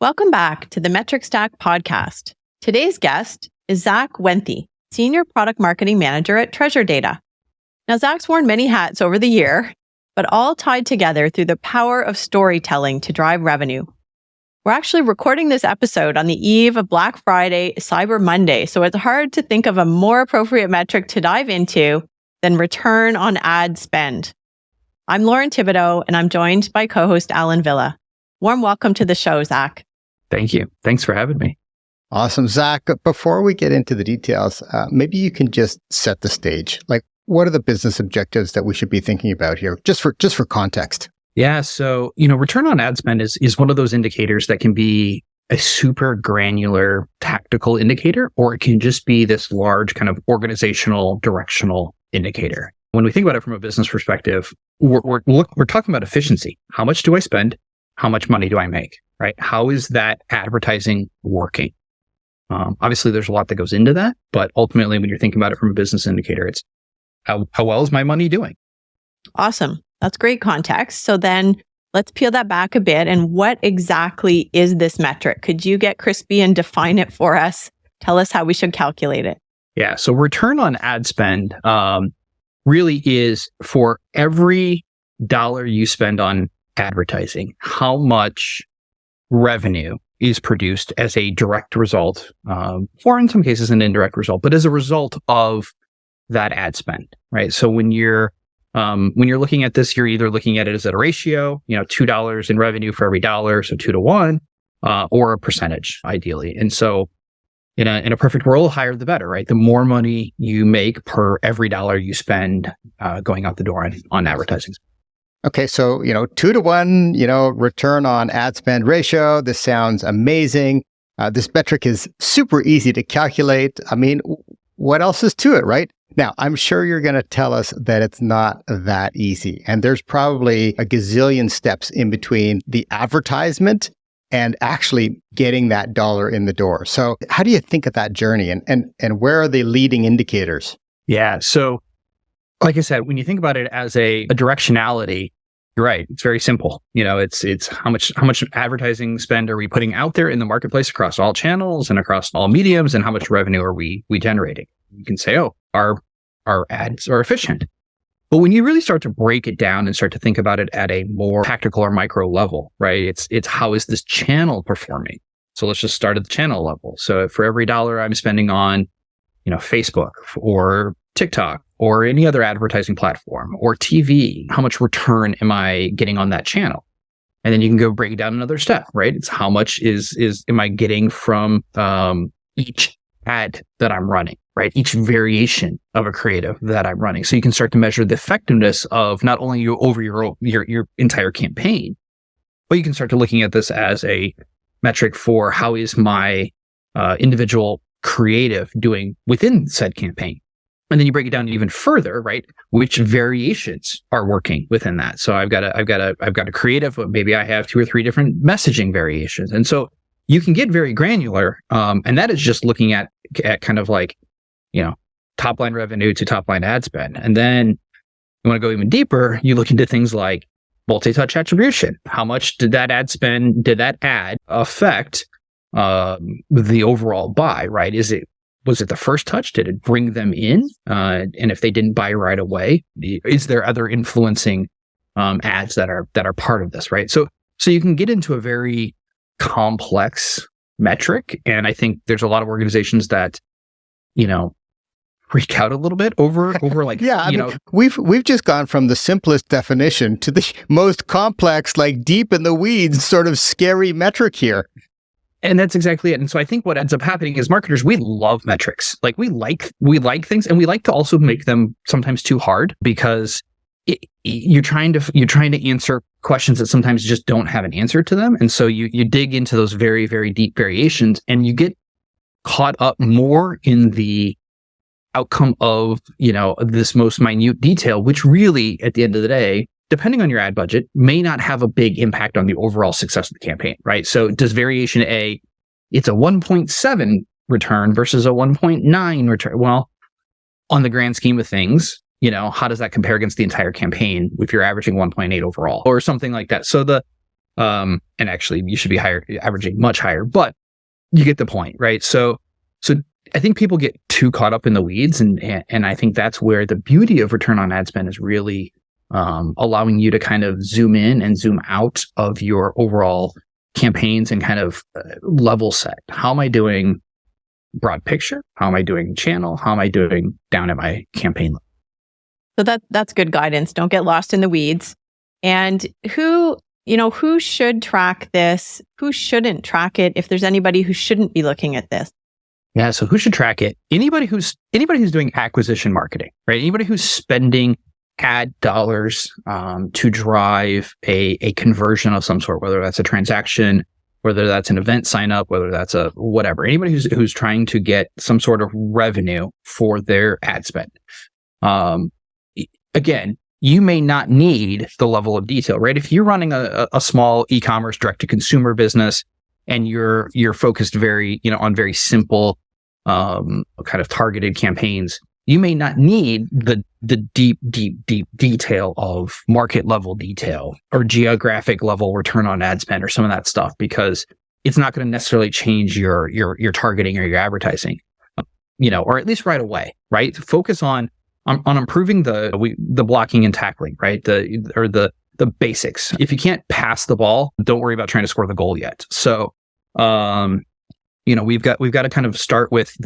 Welcome back to the Metric Stack podcast. Today's guest is Zack Wenthe, Senior Product Marketing Manager at Treasure Data. Now, Zack's worn many hats over the year, but all tied together through the power of storytelling to drive revenue. We're actually recording this episode on the eve of Black Friday, Cyber Monday, so it's hard to think of a more appropriate metric to dive into than return on ad spend. I'm Lauren Thibodeau, and I'm joined by co-host Alan Villa. Warm welcome to the show, Zack. Thank you. Thanks for having me. Awesome, Zack. Before we get into the details, maybe you can just set the stage. Like, what are the business objectives that we should be thinking about here, just for context? Yeah. So, return on ad spend is one of those indicators that can be a super granular tactical indicator, or it can just be this large kind of organizational directional indicator. When we think about it from a business perspective, we're talking about efficiency. How much do I spend? How much money do I make? Right? How is that advertising working? Obviously, there's a lot that goes into that, but ultimately, when you're thinking about it from a business indicator, it's how well is my money doing? Awesome. That's great context. So then let's peel that back a bit. And what exactly is this metric? Could you get crispy and define it for us? Tell us how we should calculate it. Yeah. So return on ad spend really is for every dollar you spend on advertising, how much revenue is produced as a direct result, or in some cases an indirect result, but as a result of that ad spend, right? So when you're looking at this, you're either looking at it as a ratio, $2 in revenue for every dollar, so 2 to 1, or a percentage, ideally. And so in a perfect world, higher the better, right? The more money you make per every dollar you spend going out the door on advertising. Okay, so 2 to 1, return on ad spend ratio. This sounds amazing. This metric is super easy to calculate. I mean, what else is to it, right? Now, I'm sure you're going to tell us that it's not that easy. And there's probably a gazillion steps in between the advertisement and actually getting that dollar in the door. So how do you think of that journey and where are the leading indicators? Yeah. So like I said, when you think about it as a directionality, you're right. It's very simple. It's how much advertising spend are we putting out there in the marketplace across all channels and across all mediums, and how much revenue are we generating? You can say, our ads are efficient. But when you really start to break it down and start to think about it at a more tactical or micro level, right? It's how is this channel performing? So let's just start at the channel level. So for every dollar I'm spending on, Facebook or TikTok or any other advertising platform or TV, how much return am I getting on that channel? And then you can go break it down another step, right? It's how much am I getting from each ad that I'm running, right? Each variation of a creative that I'm running. So you can start to measure the effectiveness of not only you over your entire campaign, but you can start to looking at this as a metric for how is my individual creative doing within said campaign. And then you break it down even further, right? Which variations are working within that? So I've got a creative, but maybe I have 2 or 3 different messaging variations. And so you can get very granular. And that is just looking at kind of like, top line revenue to top line ad spend. And then you want to go even deeper, you look into things like multi-touch attribution. How much did that ad affect the overall buy, right? Was it the first touch? Did it bring them in? And if they didn't buy right away, is there other influencing ads that are part of this, right? So you can get into a very complex metric, and I think there's a lot of organizations that, freak out a little bit over like we've just gone from the simplest definition to the most complex, like deep in the weeds, sort of scary metric here. And that's exactly it. And so I think what ends up happening is marketers, we love metrics. Like we like things, and we like to also make them sometimes too hard because you're trying to answer questions that sometimes just don't have an answer to them. And so you dig into those very, very deep variations, and you get caught up more in the outcome of, this most minute detail, which really, at the end of the day, depending on your ad budget, may not have a big impact on the overall success of the campaign, right? So does variation A, it's a 1.7 return versus a 1.9 return? Well, on the grand scheme of things, how does that compare against the entire campaign if you're averaging 1.8 overall or something like that? So the And actually, you should be averaging much higher, but you get the point, right? So I think people get too caught up in the weeds, and I think that's where the beauty of return on ad spend is really allowing you to kind of zoom in and zoom out of your overall campaigns and kind of level set. How am I doing broad picture? How am I doing channel? How am I doing down at my campaign level? So that's good guidance. Don't get lost in the weeds. And who should track this? Who shouldn't track it? If there's anybody who shouldn't be looking at this? Yeah. So who should track it? Anybody who's doing acquisition marketing, right? Anybody who's spending ad dollars to drive a conversion of some sort, whether that's a transaction, whether that's an event sign up, whether that's a whatever. Anybody who's trying to get some sort of revenue for their ad spend. Again, you may not need the level of detail, right? If you're running a small e-commerce direct to consumer business and you're focused on very simple kind of targeted campaigns, you may not need the deep detail of market level detail or geographic level return on ad spend or some of that stuff, because it's not going to necessarily change your targeting or your advertising, or at least right away, right? Focus on improving the blocking and tackling, right? The basics. If you can't pass the ball, don't worry about trying to score the goal yet. So, we've got to kind of start with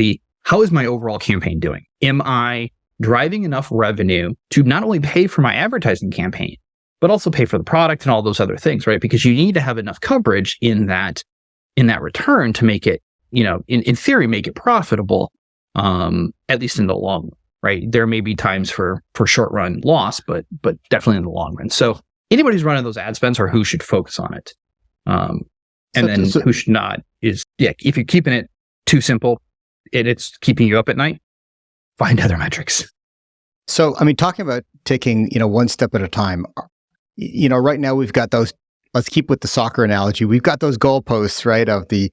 how is my overall campaign doing? Am I driving enough revenue to not only pay for my advertising campaign, but also pay for the product and all those other things, right? Because you need to have enough coverage in that return to make it, in theory, make it profitable, at least in the long run, right? There may be times for short run loss, but definitely in the long run. So anybody who's running those ad spends or who should focus on it. Who should not is, if you're keeping it too simple, it's keeping you up at night, find other metrics. So, talking about taking, one step at a time, right now we've got those, let's keep with the soccer analogy. We've got those goalposts, right? Of the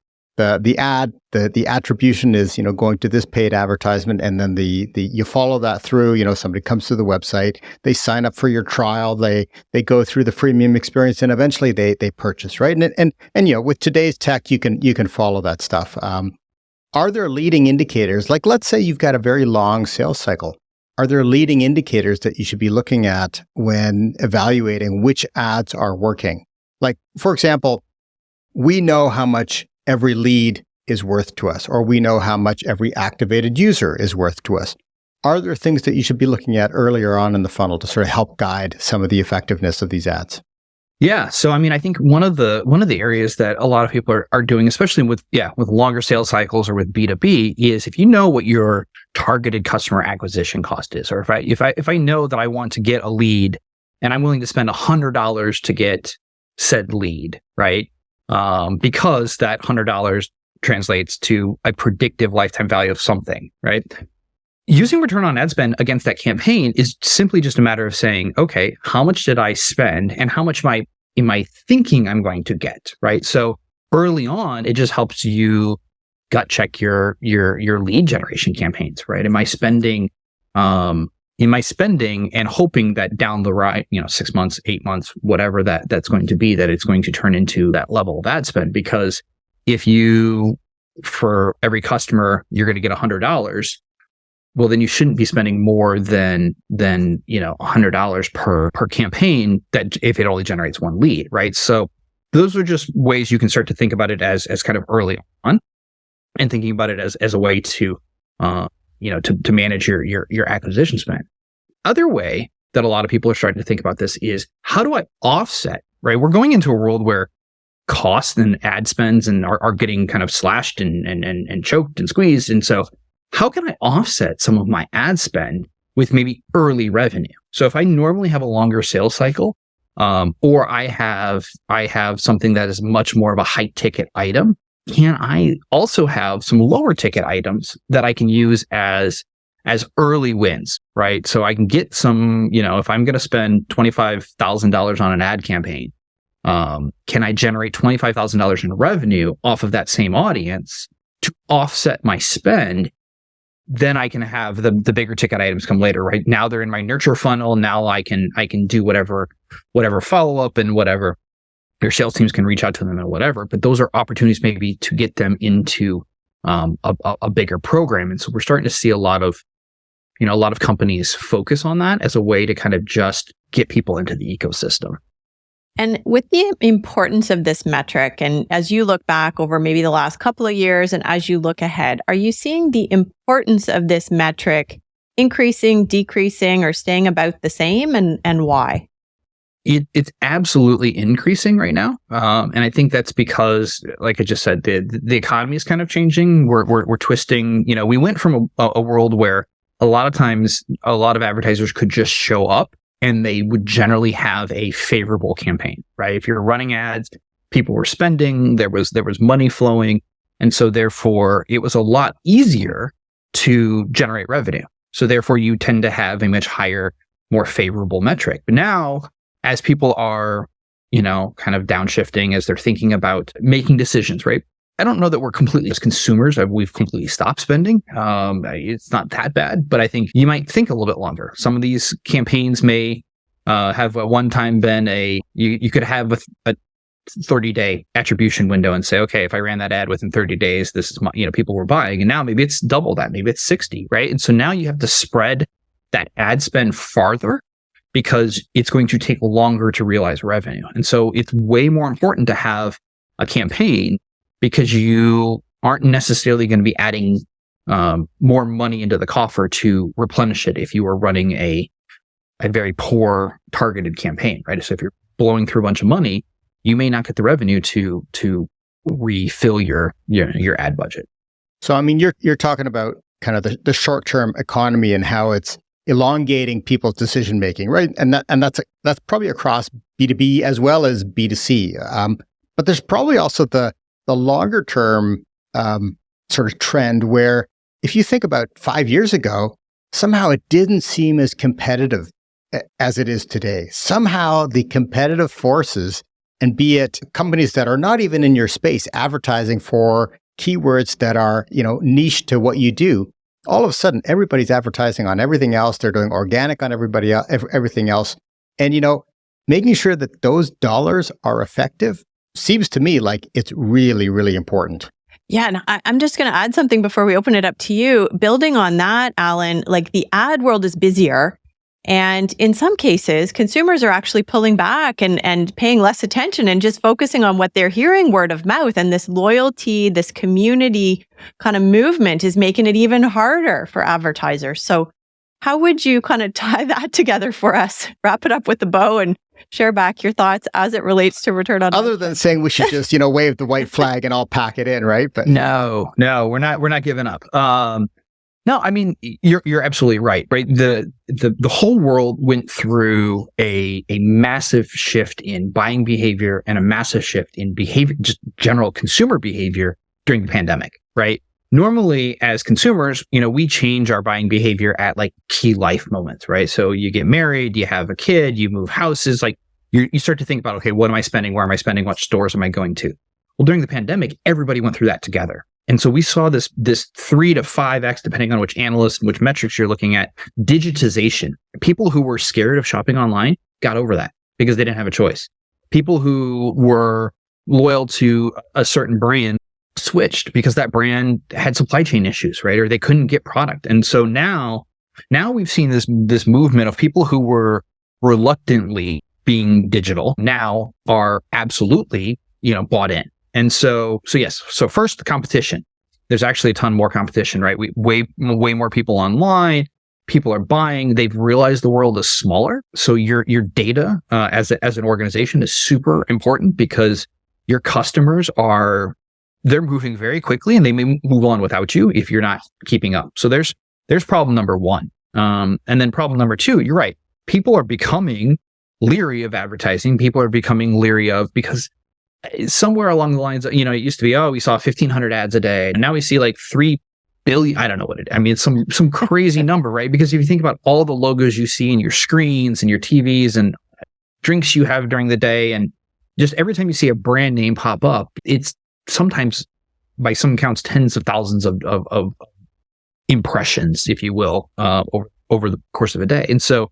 attribution is, going to this paid advertisement. And then you follow that through, somebody comes to the website, they sign up for your trial, they go through the freemium experience, and eventually they purchase, right? And with today's tech, you can follow that stuff. Are there leading indicators? Like, let's say you've got a very long sales cycle. Are there leading indicators that you should be looking at when evaluating which ads are working? Like, for example, we know how much every lead is worth to us, or we know how much every activated user is worth to us. Are there things that you should be looking at earlier on in the funnel to sort of help guide some of the effectiveness of these ads? Yeah. So, I think one of the areas that a lot of people are doing, especially with longer sales cycles or with B2B, is if you know what your targeted customer acquisition cost is, or if I know that I want to get a lead and I'm willing to spend $100 to get said lead, right? Because that $100 translates to a predictive lifetime value of something, right? Using return on ad spend against that campaign is simply just a matter of saying, okay, how much did I spend and how much am I thinking I'm going to get, right? So early on, it just helps you gut check your lead generation campaigns, right? Am I spending and hoping that down the road, 6 months, 8 months, whatever that's going to be, that it's going to turn into that level of ad spend? Because if for every customer, you're going to get $100, well, then you shouldn't be spending more than $100 per campaign, that if it only generates one lead, right? So those are just ways you can start to think about it as kind of early on, and thinking about it as a way to to manage your acquisition spend. Other way that a lot of people are starting to think about this is, how do I offset, right? We're going into a world where costs and ad spends are getting kind of slashed and choked and squeezed. And so how can I offset some of my ad spend with maybe early revenue? So if I normally have a longer sales cycle, or I have something that is much more of a high ticket item, can I also have some lower ticket items that I can use as early wins, right? So I can get some, if I'm going to spend $25,000 on an ad campaign, can I generate $25,000 in revenue off of that same audience to offset my spend? Then I can have the bigger ticket items come later, right? Now they're in my nurture funnel. Now I can do whatever follow up and whatever their sales teams can reach out to them and whatever, but those are opportunities maybe to get them into a bigger program. And so we're starting to see a lot of companies focus on that as a way to kind of just get people into the ecosystem. And with the importance of this metric, and as you look back over maybe the last couple of years, and as you look ahead, are you seeing the importance of this metric increasing, decreasing, or staying about the same, and why? It's absolutely increasing right now, and I think that's because, like I just said, the economy is kind of changing. We're twisting. We went from a world where a lot of times a lot of advertisers could just show up and they would generally have a favorable campaign, right? If you're running ads, people were spending, there was money flowing, and so therefore it was a lot easier to generate revenue. So therefore you tend to have a much higher, more favorable metric. But now, as people are, kind of downshifting, as they're thinking about making decisions, right? I don't know that we're completely, as consumers, we've completely stopped spending. It's not that bad, but I think you might think a little bit longer. Some of these campaigns may have a one-time been you could have a 30-day attribution window and say, okay, if I ran that ad within 30 days, this is people were buying. And now maybe it's double that, maybe it's 60, right? And so now you have to spread that ad spend farther because it's going to take longer to realize revenue. And so it's way more important to have a campaign because you aren't necessarily going to be adding more money into the coffer to replenish it if you are running a very poor targeted campaign, right? So if you're blowing through a bunch of money, you may not get the revenue to refill your ad budget. So, I mean, you're talking about kind of the short-term economy and how it's elongating people's decision making, right? And that's probably across B2B as well as B2C. But there's probably also the longer term sort of trend where if you think about 5 years ago, somehow it didn't seem as competitive as it is today. Somehow the competitive forces, and be it companies that are not even in your space advertising for keywords that are, niche to what you do, all of a sudden everybody's advertising on everything else. They're doing organic on everything else. And, making sure that those dollars are effective seems to me like it's really, really important. Yeah, and I'm just going to add something before we open it up to you. Building on that, Alan, like the ad world is busier. And in some cases, consumers are actually pulling back and paying less attention and just focusing on what they're hearing word of mouth. And this loyalty, this community kind of movement is making it even harder for advertisers. So how would you kind of tie that together for us? Wrap it up with a bow and share back your thoughts as it relates to return on. Other than saying we should just, wave the white flag and all pack it in, right? But no, we're not giving up. No, I mean, you're absolutely right? The whole world went through a massive shift in buying behavior and a massive shift in behavior, just general consumer behavior during the pandemic, right? Normally, as consumers, we change our buying behavior at like key life moments, right? So you get married, you have a kid, you move houses, like you start to think about, okay, what am I spending? Where am I spending? What stores am I going to? Well, during the pandemic, everybody went through that together. And so we saw this 3 to 5x, depending on which analyst and which metrics you're looking at, digitization. People who were scared of shopping online got over that because they didn't have a choice. People who were loyal to a certain brand switched because that brand had supply chain issues, right? Or they couldn't get product. And so now we've seen this movement of people who were reluctantly being digital now are absolutely, bought in. And so yes. So first, the competition. There's actually a ton more competition, right? Way more people online. People are buying. They've realized the world is smaller. So your data as an organization is super important because your customers they're moving very quickly and they may move on without you if you're not keeping up. So there's problem number one. And then problem number two, you're right. People are becoming leery of advertising. People are becoming leery of because somewhere along the lines, it used to be, we saw 1,500 ads a day. And now we see like 3 billion. I don't know what it's some crazy number, right? Because if you think about all the logos you see in your screens and your TVs and drinks you have during the day, and just every time you see a brand name pop up, it's sometimes by some counts, tens of thousands of impressions, if you will, over the course of a day. And so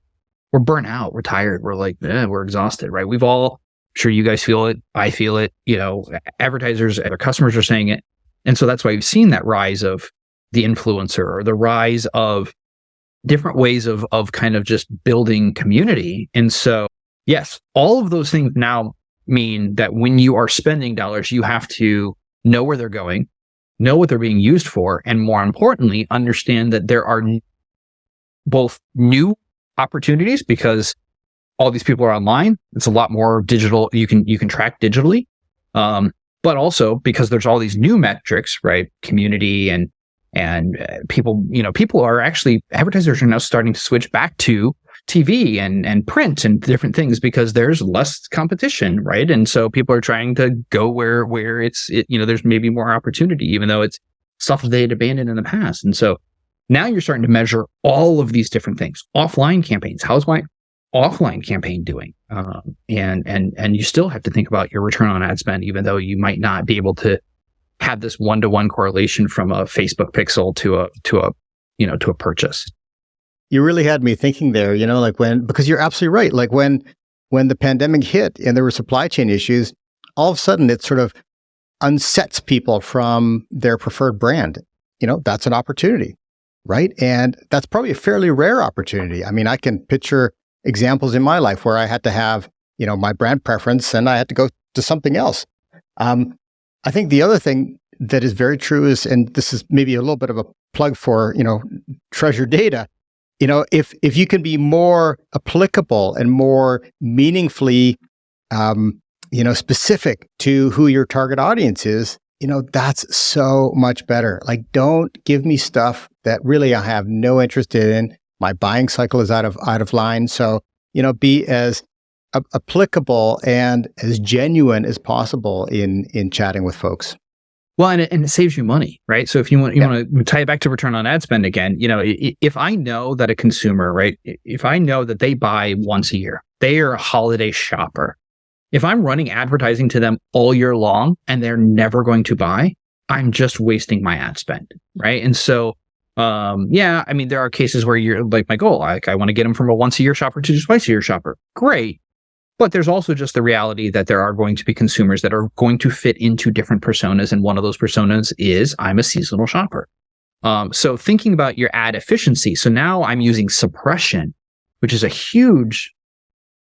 we're burnt out. We're tired. We're like, we're exhausted, right? We've all sure you guys feel it. I feel it. Advertisers, their customers are saying it. And so that's why we've seen that rise of the influencer, or the rise of different ways of kind of just building community. And so, yes, all of those things now mean that when you are spending dollars, you have to know where they're going, know what they're being used for, and more importantly, understand that there are both new opportunities, because all these people are online. It's a lot more digital. You can track digitally, but also because there's all these new metrics, right? Community and people. People are actually, advertisers are now starting to switch back to TV and print and different things because there's less competition, right? And so people are trying to go where there's maybe more opportunity, even though it's stuff that they had abandoned in the past. And so now you're starting to measure all of these different things. Offline campaigns. How's my offline campaign doing? And you still have to think about your return on ad spend, even though you might not be able to have this one-to-one correlation from a Facebook pixel to a purchase. You really had me thinking there, because you're absolutely right. Like when the pandemic hit and there were supply chain issues, all of a sudden it sort of unsets people from their preferred brand. That's an opportunity, right? And that's probably a fairly rare opportunity. I mean, I can picture examples in my life where I had to have, my brand preference and I had to go to something else. I think the other thing that is very true is, and this is maybe a little bit of a plug for, Treasure Data, if you can be more applicable and more meaningfully, specific to who your target audience is, that's so much better. Like, don't give me stuff that really I have no interest in. My buying cycle is out of line. So, be as applicable and as genuine as possible in chatting with folks. Well, and it saves you money, right? So if you want to tie it back to return on ad spend again, if I know that a consumer, right, if I know that they buy once a year, they are a holiday shopper. If I'm running advertising to them all year long and they're never going to buy, I'm just wasting my ad spend, right? And so, there are cases where you're like my goal, like I want to get them from a once a year shopper to a twice a year shopper. Great. But there's also just the reality that there are going to be consumers that are going to fit into different personas. And one of those personas is I'm a seasonal shopper. So thinking about your ad efficiency. So now I'm using suppression, which is a huge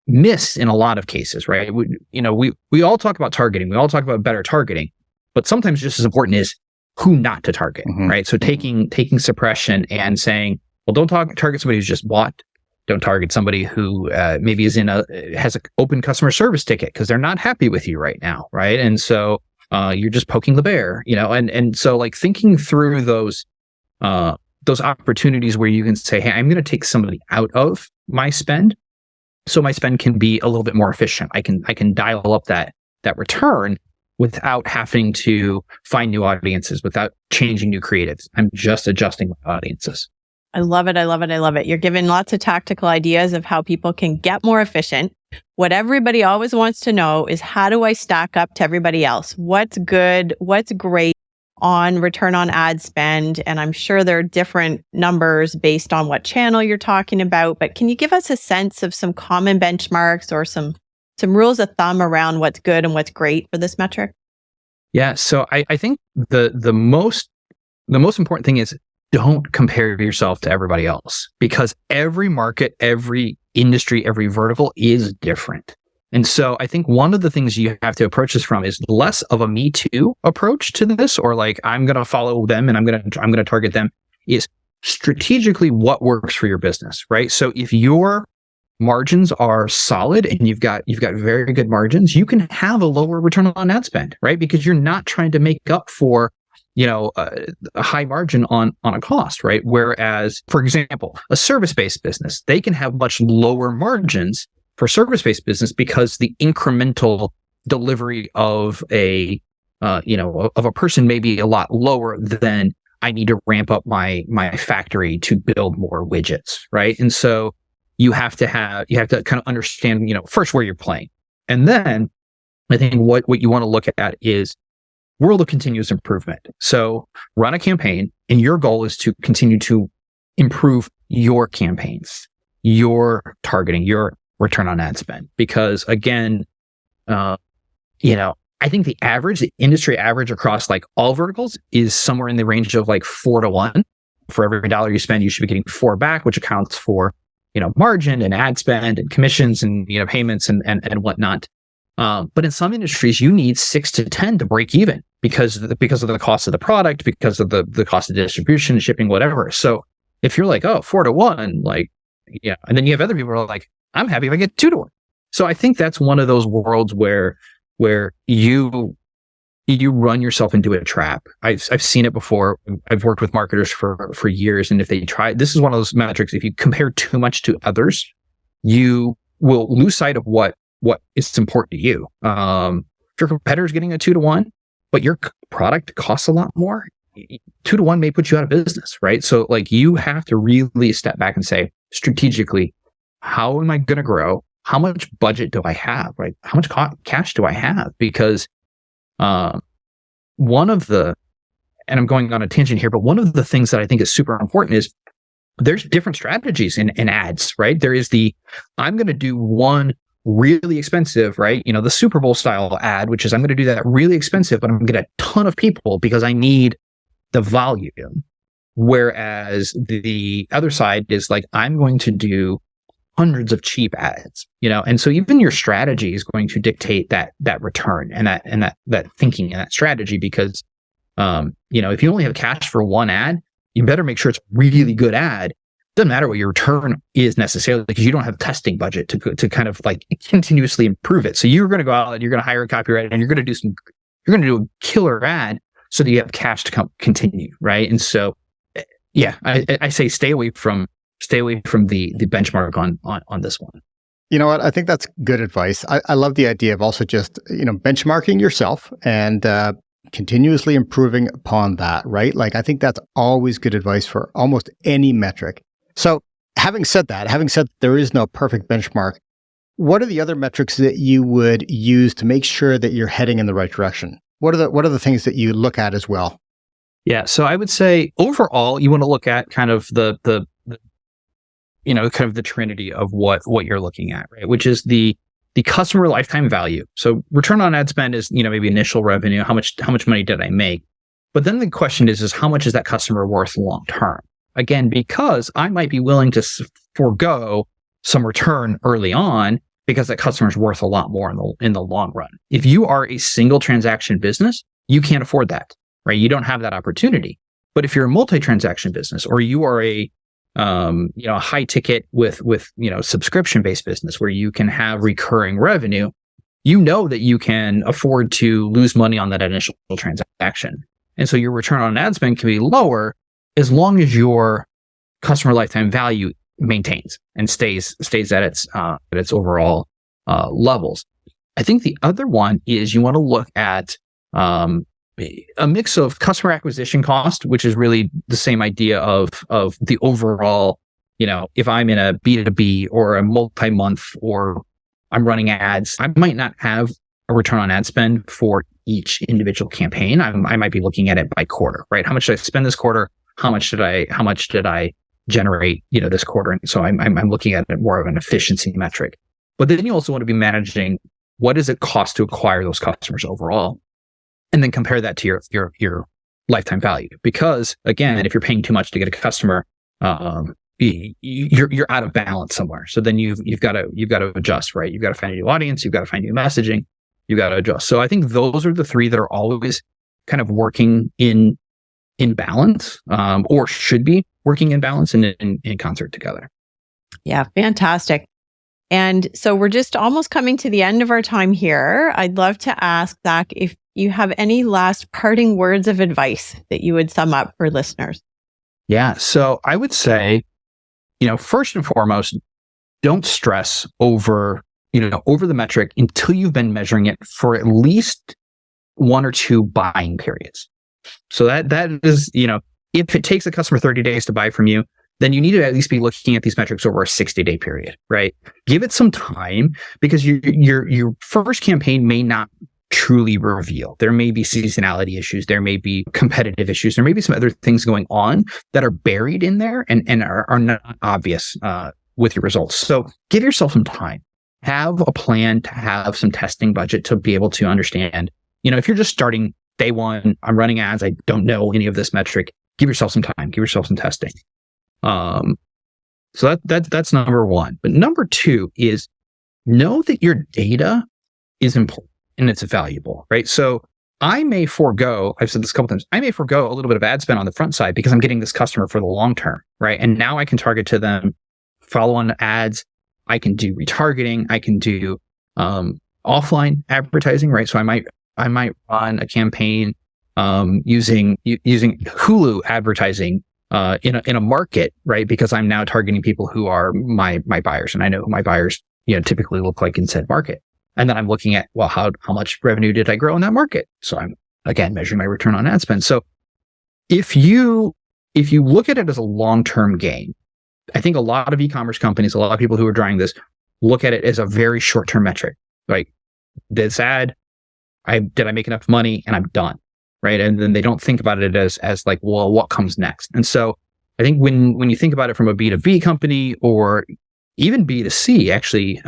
miss in a lot of cases, right? We all talk about targeting. We all talk about better targeting, but sometimes just as important is who not to target, right? So taking suppression and saying, well, don't target somebody who's just bought. Don't target somebody who maybe has an open customer service ticket because they're not happy with you right now, right? And so you're just poking the bear, and so like thinking through those opportunities where you can say, hey, I'm going to take somebody out of my spend, so my spend can be a little bit more efficient. I can dial up that return without having to find new audiences, without changing new creatives. I'm just adjusting my audiences. I love it. I love it. I love it. You're giving lots of tactical ideas of how people can get more efficient. What everybody always wants to know is, how do I stack up to everybody else? What's good? What's great on return on ad spend? And I'm sure there are different numbers based on what channel you're talking about. But can you give us a sense of some common benchmarks or some rules of thumb around what's good and what's great for this metric? Yeah. So I think the most important thing is, don't compare yourself to everybody else, because every market, every industry, every vertical is different. And so I think one of the things you have to approach this from is less of a me too approach to this, or like I'm going to follow them and I'm going to target them, is strategically what works for your business, right? So if your margins are solid and you've got very good margins, you can have a lower return on ad spend, right? Because you're not trying to make up for a high margin on a cost, right? Whereas, for example, a service-based business, they can have much lower margins for service-based business because the incremental delivery of a person may be a lot lower than I need to ramp up my factory to build more widgets, right? And so you have to kind of understand, first where you're playing. And then I think what you want to look at is world of continuous improvement. So run a campaign and your goal is to continue to improve your campaigns, your targeting, your return on ad spend. Because again, I think the industry average across like all verticals is somewhere in the range of like 4-to-1. For every dollar you spend, you should be getting 4 back, which accounts for, margin and ad spend and commissions and, payments and whatnot. But in some industries, you need 6 to 10 to break even because of the cost of the product, because of the cost of distribution, shipping, whatever. So if you're like, 4-to-1, and then you have other people who are like, I'm happy if I get 2-to-1. So I think that's one of those worlds where you run yourself into a trap. I've seen it before. I've worked with marketers for years, and if they try, this is one of those metrics. If you compare too much to others, you will lose sight of what is important to you. If your competitor's getting a 2-to-1, but your product costs a lot more, 2-to-1 may put you out of business, right? So you have to really step back and say, strategically, how am I going to grow? How much budget do I have, right? How much cash do I have? Because one of the, and I'm going on a tangent here, but one of the things that I think is super important is there's different strategies in ads, right? There is I'm going to do one really expensive, right? The Super Bowl style ad, which is I'm going to do that really expensive, but I'm going to get a ton of people because I need the volume. Whereas the other side is I'm going to do hundreds of cheap ads, and so even your strategy is going to dictate that return and that thinking and that strategy, because if you only have cash for one ad, you better make sure it's a really good ad. Doesn't matter what your return is necessarily, because you don't have testing budget to kind of continuously improve it. So you're going to go out and you're going to hire a copywriter and you're going to do a killer ad so that you have cash to continue, right? And so I say stay away from the benchmark on this one. You know what? I think that's good advice. I love the idea of also just, benchmarking yourself and continuously improving upon that, right? I think that's always good advice for almost any metric. So having said that there is no perfect benchmark, what are the other metrics that you would use to make sure that you're heading in the right direction? What are the things that you look at as well? Yeah. So I would say overall, you want to look at kind of the trinity of what you're looking at, right? Which is the customer lifetime value. So return on ad spend is, maybe initial revenue. How much money did I make? But then the question is how much is that customer worth long term? Again, because I might be willing to forego some return early on because that customer is worth a lot more in the long run. If you are a single transaction business, you can't afford that, right? You don't have that opportunity. But if you're a multi-transaction business, or you are a high ticket with subscription based business where you can have recurring revenue, that you can afford to lose money on that initial transaction. And so your return on ad spend can be lower as long as your customer lifetime value maintains and stays at its overall levels. I think the other one is you want to look at a mix of customer acquisition cost, which is really the same idea of the overall, if I'm in a B2B or a multi-month or I'm running ads, I might not have a return on ad spend for each individual campaign. I might be looking at it by quarter, right? How much did I spend this quarter? How much did I generate, this quarter? And so I'm looking at it more of an efficiency metric. But then you also want to be managing what does it cost to acquire those customers overall, and then compare that to your lifetime value. Because again, if you're paying too much to get a customer, you're out of balance somewhere. So then you've got to adjust, right? You've got to find a new audience. You've got to find new messaging. You've got to adjust. So I think those are the three that are always kind of working in balance, or should be working in balance and in concert together. Yeah, fantastic. And so we're just almost coming to the end of our time here. I'd love to ask, Zack, if you have any last parting words of advice that you would sum up for listeners. Yeah. So I would say, first and foremost, don't stress over the metric until you've been measuring it for at least 1 or 2 buying periods. So that is, if it takes a customer 30 days to buy from you, then you need to at least be looking at these metrics over a 60-day period, right? Give it some time, because your first campaign may not truly reveal. There may be seasonality issues. There may be competitive issues. There may be some other things going on that are buried in there and are not obvious with your results. So give yourself some time. have a plan to have some testing budget to be able to understand, if you're just starting day one, I'm running ads, I don't know any of this metric, give yourself some time, give yourself some testing. So that's number one. But number two is know that your data is important and it's valuable, right? So I may forego, I've said this a couple times, I may forego a little bit of ad spend on the front side because I'm getting this customer for the long term, right? And now I can target to them follow-on ads. I can do retargeting. I can do offline advertising, right? So I might run a campaign using Hulu advertising in a market, right? Because I'm now targeting people who are my buyers, and I know who my buyers typically look like in said market. And then I'm looking at, well, how much revenue did I grow in that market? So I'm again measuring my return on ad spend. So if you look at it as a long-term gain, I think a lot of e-commerce companies, a lot of people who are trying this, look at it as a very short-term metric. Like, this ad, did I make enough money and I'm done, right? And then they don't think about it as like, well, what comes next? And so I think when you think about it from a B2B company or even B2C, actually,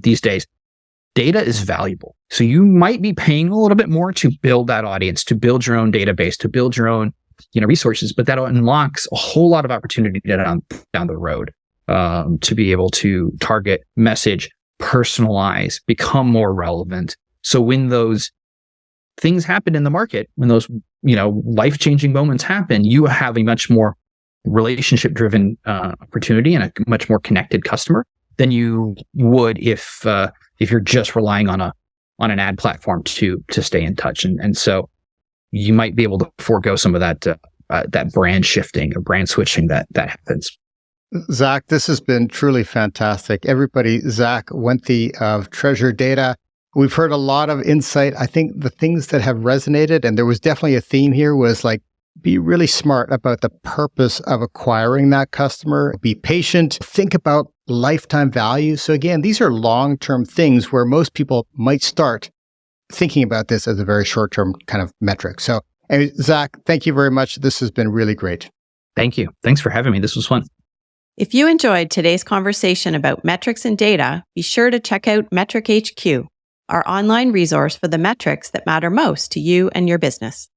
these days, data is valuable. So you might be paying a little bit more to build that audience, to build your own database, to build your own resources, but that unlocks a whole lot of opportunity down the road to be able to target, message, personalize, become more relevant. So when those things happen in the market, when those life-changing moments happen, you have a much more relationship-driven opportunity and a much more connected customer than you would if you're just relying on an ad platform to stay in touch. And so you might be able to forego some of that brand shifting or brand switching that happens. Zack, this has been truly fantastic. Everybody, Zack Wenthe of Treasure Data. We've heard a lot of insight. I think the things that have resonated, and there was definitely a theme here, was like, be really smart about the purpose of acquiring that customer. Be patient. Think about lifetime value. So again, these are long-term things where most people might start thinking about this as a very short-term kind of metric. So, anyway, Zack, thank you very much. This has been really great. Thank you. Thanks for having me. This was fun. If you enjoyed today's conversation about metrics and data, be sure to check out Metric HQ, our online resource for the metrics that matter most to you and your business.